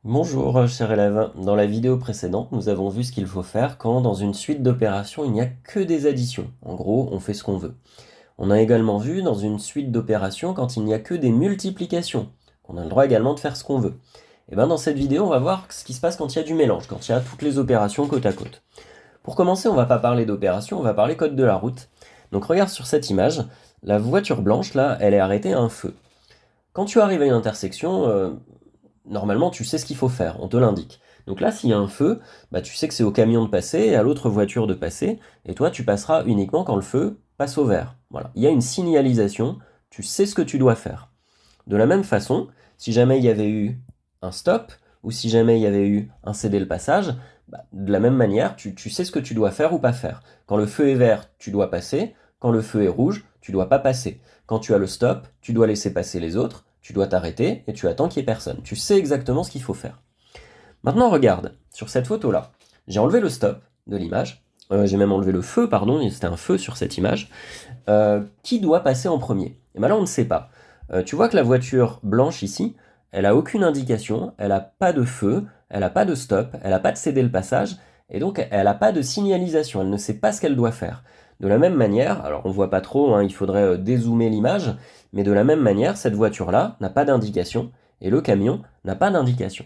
Bonjour, cher élève. Dans la vidéo précédente, nous avons vu ce qu'il faut faire quand, dans une suite d'opérations, il n'y a que des additions. En gros, on fait ce qu'on veut. On a également vu, dans une suite d'opérations, quand il n'y a que des multiplications, qu'on a le droit également de faire ce qu'on veut. Et bien, dans cette vidéo, on va voir ce qui se passe quand il y a du mélange, quand il y a toutes les opérations côte à côte. Pour commencer, on va pas parler d'opérations, on va parler code de la route. Donc regarde sur cette image, la voiture blanche, là, elle est arrêtée à un feu. Quand tu arrives à une intersection, normalement, tu sais ce qu'il faut faire, on te l'indique. Donc là, s'il y a un feu, bah, tu sais que c'est au camion de passer et à l'autre voiture de passer, et toi, tu passeras uniquement quand le feu passe au vert. Voilà. Il y a une signalisation, tu sais ce que tu dois faire. De la même façon, si jamais il y avait eu un stop, ou si jamais il y avait eu un céder le passage, bah, de la même manière, tu sais ce que tu dois faire ou pas faire. Quand le feu est vert, tu dois passer. Quand le feu est rouge, tu dois pas passer. Quand tu as le stop, tu dois laisser passer les autres, tu dois t'arrêter et tu attends qu'il y ait personne. Tu sais exactement ce qu'il faut faire. Maintenant, regarde, sur cette photo-là, j'ai enlevé le stop de l'image. J'ai même enlevé le feu, pardon, c'était un feu sur cette image. Qui doit passer en premier? Et bien là, on ne sait pas. Tu vois que la voiture blanche ici, elle a aucune indication, elle n'a pas de feu, elle n'a pas de stop, elle n'a pas de céder le passage, et donc elle n'a pas de signalisation, elle ne sait pas ce qu'elle doit faire. De la même manière, alors on voit pas trop, hein, il faudrait dézoomer l'image, mais de la même manière, cette voiture-là n'a pas d'indication, et le camion n'a pas d'indication.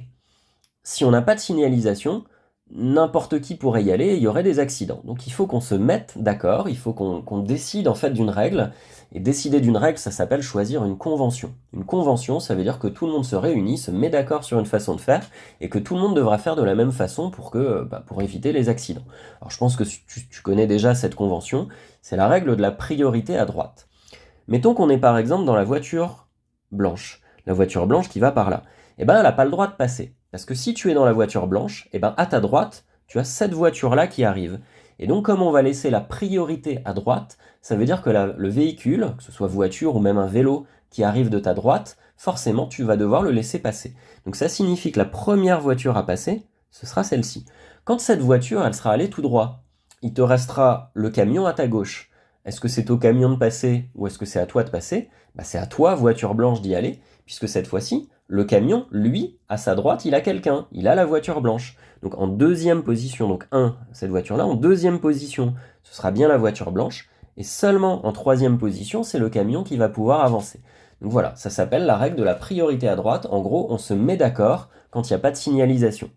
Si on n'a pas de signalisation, n'importe qui pourrait y aller et il y aurait des accidents. Donc il faut qu'on se mette d'accord, il faut qu'on décide en fait d'une règle. Et décider d'une règle, ça s'appelle choisir une convention. Une convention, ça veut dire que tout le monde se réunit, se met d'accord sur une façon de faire et que tout le monde devra faire de la même façon pour éviter les accidents. Alors je pense que tu connais déjà cette convention, c'est la règle de la priorité à droite. Mettons qu'on est par exemple dans la voiture blanche qui va par là. Eh ben, elle n'a pas le droit de passer. Parce que si tu es dans la voiture blanche, eh ben, à ta droite, tu as cette voiture-là qui arrive. Et donc, comme on va laisser la priorité à droite, ça veut dire que le véhicule, que ce soit voiture ou même un vélo qui arrive de ta droite, forcément, tu vas devoir le laisser passer. Donc, ça signifie que la première voiture à passer, ce sera celle-ci. Quand cette voiture, elle sera allée tout droit, il te restera le camion à ta gauche. Est-ce que c'est au camion de passer ou est-ce que c'est à toi de passer? Bah, c'est à toi, voiture blanche, d'y aller, puisque cette fois-ci, le camion, lui, à sa droite, il a quelqu'un, il a la voiture blanche. Donc en deuxième position, donc cette voiture-là, en deuxième position, ce sera bien la voiture blanche, et seulement en troisième position, c'est le camion qui va pouvoir avancer. Donc voilà, ça s'appelle la règle de la priorité à droite. En gros, on se met d'accord quand il n'y a pas de signalisation.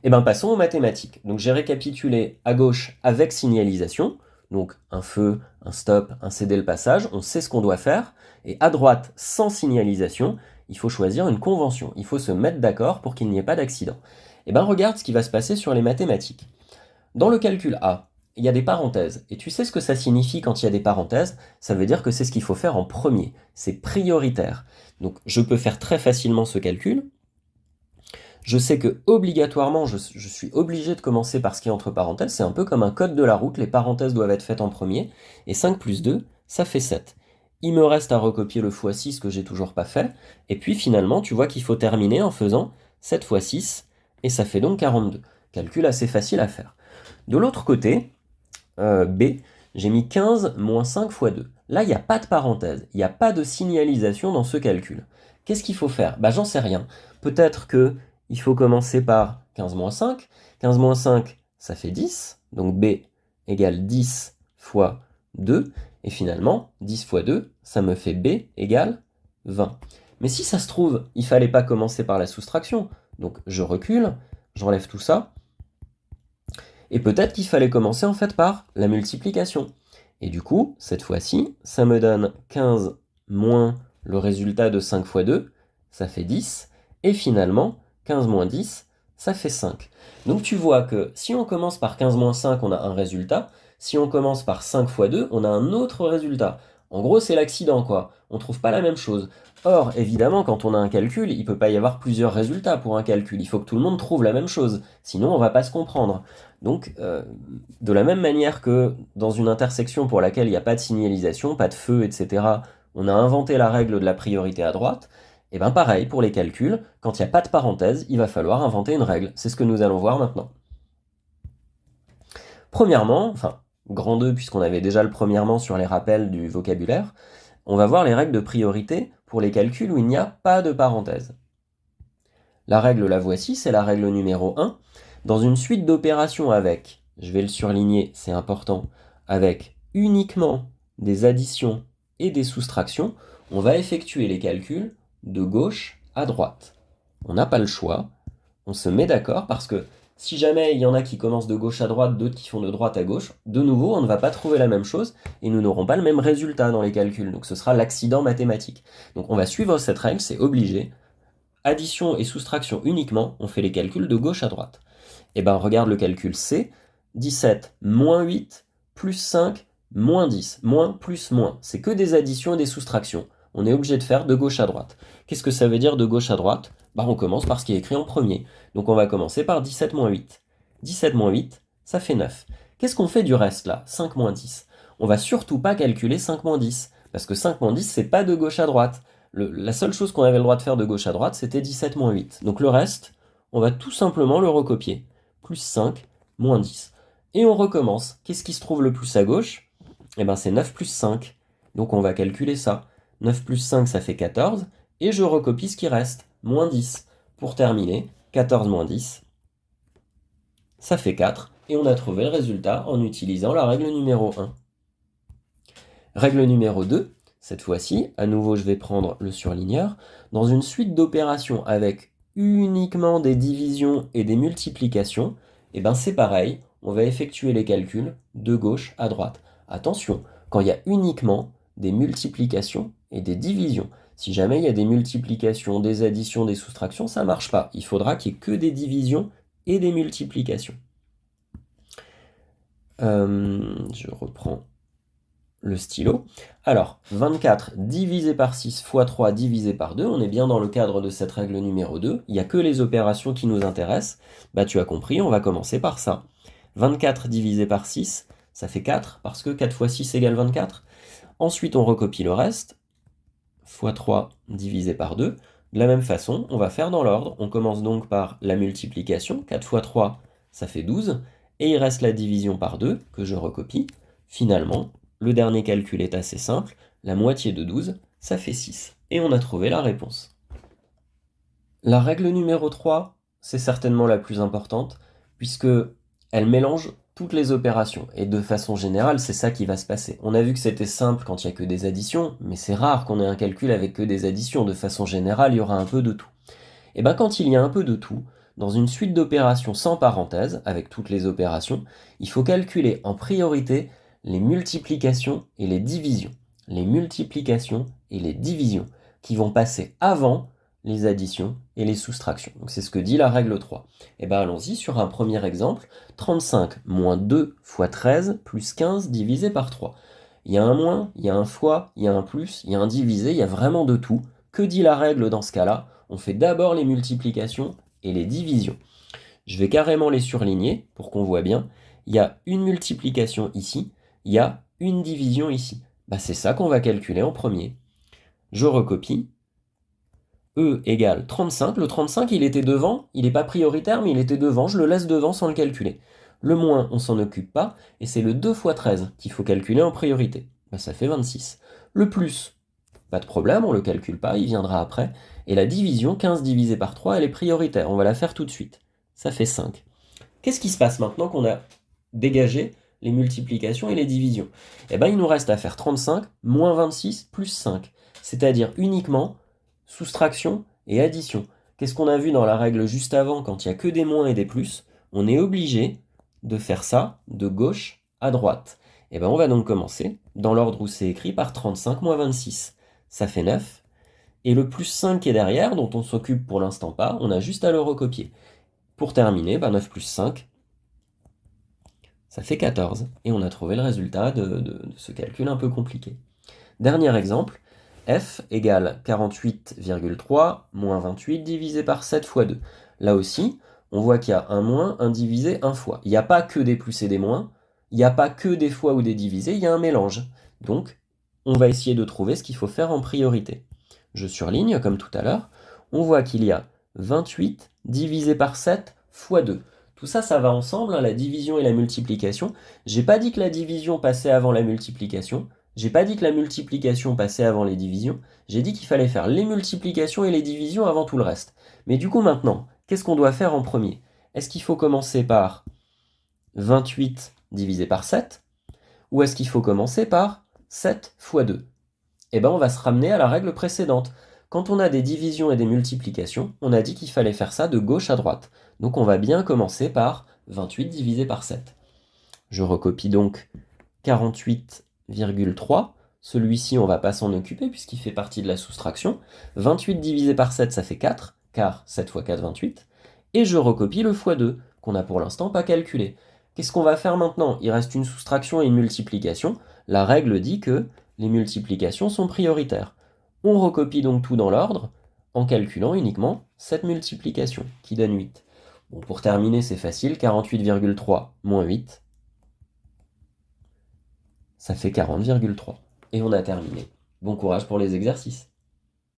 Et bien passons aux mathématiques. Donc j'ai récapitulé à gauche avec signalisation, donc un feu, un stop, un céder le passage, on sait ce qu'on doit faire, et à droite sans signalisation, il faut choisir une convention, il faut se mettre d'accord pour qu'il n'y ait pas d'accident. Et bien regarde ce qui va se passer sur les mathématiques. Dans le calcul A, il y a des parenthèses, et tu sais ce que ça signifie quand il y a des parenthèses? Ça veut dire que c'est ce qu'il faut faire en premier, c'est prioritaire. Donc je peux faire très facilement ce calcul. Je sais que obligatoirement, je suis obligé de commencer par ce qui est entre parenthèses. C'est un peu comme un code de la route. Les parenthèses doivent être faites en premier. Et 5 plus 2, ça fait 7. Il me reste à recopier le x6 que j'ai toujours pas fait. Et puis finalement, tu vois qu'il faut terminer en faisant 7 fois 6. Et ça fait donc 42. Calcul assez facile à faire. De l'autre côté, B, j'ai mis 15 moins 5 fois 2. Là, il n'y a pas de parenthèse. Il n'y a pas de signalisation dans ce calcul. Qu'est-ce qu'il faut faire? Bah, j'en sais rien. Peut-être que il faut commencer par 15 moins 5. 15 moins 5, ça fait 10. Donc B égale 10 fois 2. Et finalement, 10 fois 2, ça me fait B égale 20. Mais si ça se trouve, il ne fallait pas commencer par la soustraction. Donc je recule, j'enlève tout ça. Et peut-être qu'il fallait commencer en fait par la multiplication. Et du coup, cette fois-ci, ça me donne 15 moins le résultat de 5 fois 2, ça fait 10. Et finalement, 15 moins 10, ça fait 5. Donc tu vois que si on commence par 15 moins 5, on a un résultat. Si on commence par 5 fois 2, on a un autre résultat. En gros, c'est l'accident, quoi. On trouve pas la même chose. Or, évidemment, quand on a un calcul, il peut pas y avoir plusieurs résultats pour un calcul. Il faut que tout le monde trouve la même chose. Sinon, on va pas se comprendre. Donc, de la même manière que dans une intersection pour laquelle il n'y a pas de signalisation, pas de feu, etc., on a inventé la règle de la priorité à droite, et bien pareil pour les calculs, quand il n'y a pas de parenthèse, il va falloir inventer une règle. C'est ce que nous allons voir maintenant. Premièrement, enfin, grand 2 puisqu'on avait déjà le premièrement sur les rappels du vocabulaire, on va voir les règles de priorité pour les calculs où il n'y a pas de parenthèse. La règle, la voici, c'est la règle numéro 1. Dans une suite d'opérations avec, je vais le surligner, c'est important, avec uniquement des additions et des soustractions, on va effectuer les calculs de gauche à droite. On n'a pas le choix, on se met d'accord parce que si jamais il y en a qui commencent de gauche à droite, d'autres qui font de droite à gauche, de nouveau, on ne va pas trouver la même chose et nous n'aurons pas le même résultat dans les calculs. Donc ce sera l'accident mathématique. Donc on va suivre cette règle, c'est obligé. Addition et soustraction uniquement, on fait les calculs de gauche à droite. Et bien regarde le calcul C, 17 moins 8 plus 5 moins 10, moins plus moins. C'est que des additions et des soustractions. On est obligé de faire de gauche à droite. Qu'est-ce que ça veut dire de gauche à droite? On commence par ce qui est écrit en premier. Donc on va commencer par 17 moins 8. 17 moins 8, ça fait 9. Qu'est-ce qu'on fait du reste là? 5 moins 10. On va surtout pas calculer 5 moins 10, parce que 5 moins 10, c'est pas de gauche à droite. La seule chose qu'on avait le droit de faire de gauche à droite, c'était 17 moins 8. Donc le reste, on va tout simplement le recopier. Plus 5, moins 10. Et on recommence. Qu'est-ce qui se trouve le plus à gauche? C'est 9 plus 5. Donc on va calculer ça. 9 plus 5, ça fait 14. Et je recopie ce qui reste. Moins 10. Pour terminer, 14 moins 10, ça fait 4. Et on a trouvé le résultat en utilisant la règle numéro 1. Règle numéro 2. Cette fois-ci, à nouveau, je vais prendre le surligneur. Dans une suite d'opérations avec uniquement des divisions et des multiplications, c'est pareil, on va effectuer les calculs de gauche à droite. Attention, quand il y a uniquement des multiplications et des divisions. Si jamais il y a des multiplications, des additions, des soustractions, ça ne marche pas. Il faudra qu'il n'y ait que des divisions et des multiplications. Je reprends le stylo. Alors, 24 divisé par 6 fois 3 divisé par 2, on est bien dans le cadre de cette règle numéro 2. Il n'y a que les opérations qui nous intéressent. Tu as compris, on va commencer par ça. 24 divisé par 6, ça fait 4, parce que 4 fois 6 égale 24. Ensuite, on recopie le reste, fois 3 divisé par 2. De la même façon, on va faire dans l'ordre. On commence donc par la multiplication. 4 fois 3, ça fait 12. Et il reste la division par 2, que je recopie. Finalement, le dernier calcul est assez simple. La moitié de 12, ça fait 6. Et on a trouvé la réponse. La règle numéro 3, c'est certainement la plus importante, puisque elle mélange toutes les opérations. Et de façon générale, c'est ça qui va se passer. On a vu que c'était simple quand il n'y a que des additions, mais c'est rare qu'on ait un calcul avec que des additions. De façon générale, il y aura un peu de tout. Et quand il y a un peu de tout, dans une suite d'opérations sans parenthèse, avec toutes les opérations, il faut calculer en priorité les multiplications et les divisions. Les multiplications et les divisions qui vont passer avant les additions et les soustractions. Donc c'est ce que dit la règle 3. Allons-y sur un premier exemple. 35 moins 2 fois 13 plus 15 divisé par 3. Il y a un moins, il y a un fois, il y a un plus, il y a un divisé, il y a vraiment de tout. Que dit la règle dans ce cas-là? On fait d'abord les multiplications et les divisions. Je vais carrément les surligner pour qu'on voit bien. Il y a une multiplication ici, il y a une division ici. C'est ça qu'on va calculer en premier. Je recopie. E égale 35. Le 35, il était devant. Il n'est pas prioritaire, mais il était devant. Je le laisse devant sans le calculer. Le moins, on s'en occupe pas. Et c'est le 2 fois 13 qu'il faut calculer en priorité. Ça fait 26. Le plus, pas de problème, on ne le calcule pas, il viendra après. Et la division, 15 divisé par 3, elle est prioritaire. On va la faire tout de suite. Ça fait 5. Qu'est-ce qui se passe maintenant qu'on a dégagé les multiplications et les divisions? Il nous reste à faire 35 moins 26 plus 5. C'est-à-dire uniquement soustraction et addition. Qu'est-ce qu'on a vu dans la règle juste avant quand il n'y a que des moins et des plus? On est obligé de faire ça de gauche à droite. On va donc commencer dans l'ordre où c'est écrit par 35 moins 26. Ça fait 9. Et le plus 5 qui est derrière, dont on s'occupe pour l'instant pas, on a juste à le recopier. Pour terminer, 9 plus 5, ça fait 14. Et on a trouvé le résultat de ce calcul un peu compliqué. Dernier exemple, f égale 48,3 moins 28 divisé par 7 fois 2. Là aussi, on voit qu'il y a un moins, un divisé, un fois. Il n'y a pas que des plus et des moins, il n'y a pas que des fois ou des divisés, il y a un mélange. Donc, on va essayer de trouver ce qu'il faut faire en priorité. Je surligne, comme tout à l'heure, on voit qu'il y a 28 divisé par 7 fois 2. Tout ça, ça va ensemble, la division et la multiplication. J'ai pas dit que la division passait avant la multiplication, J'ai pas dit que la multiplication passait avant les divisions, j'ai dit qu'il fallait faire les multiplications et les divisions avant tout le reste. Mais du coup maintenant, qu'est-ce qu'on doit faire en premier? Est-ce qu'il faut commencer par 28 divisé par 7? Ou est-ce qu'il faut commencer par 7 fois 2? Eh bien on va se ramener à la règle précédente. Quand on a des divisions et des multiplications, on a dit qu'il fallait faire ça de gauche à droite. Donc on va bien commencer par 28 divisé par 7. Je recopie donc 48,3. Celui-ci, on ne va pas s'en occuper puisqu'il fait partie de la soustraction. 28 divisé par 7, ça fait 4, car 7 fois 4, 28. Et je recopie le x2, qu'on n'a pour l'instant pas calculé. Qu'est-ce qu'on va faire maintenant? Il reste une soustraction et une multiplication. La règle dit que les multiplications sont prioritaires. On recopie donc tout dans l'ordre, en calculant uniquement cette multiplication, qui donne 8. Bon, pour terminer, c'est facile, 48,3 moins 8, ça fait 40,3. Et on a terminé. Bon courage pour les exercices.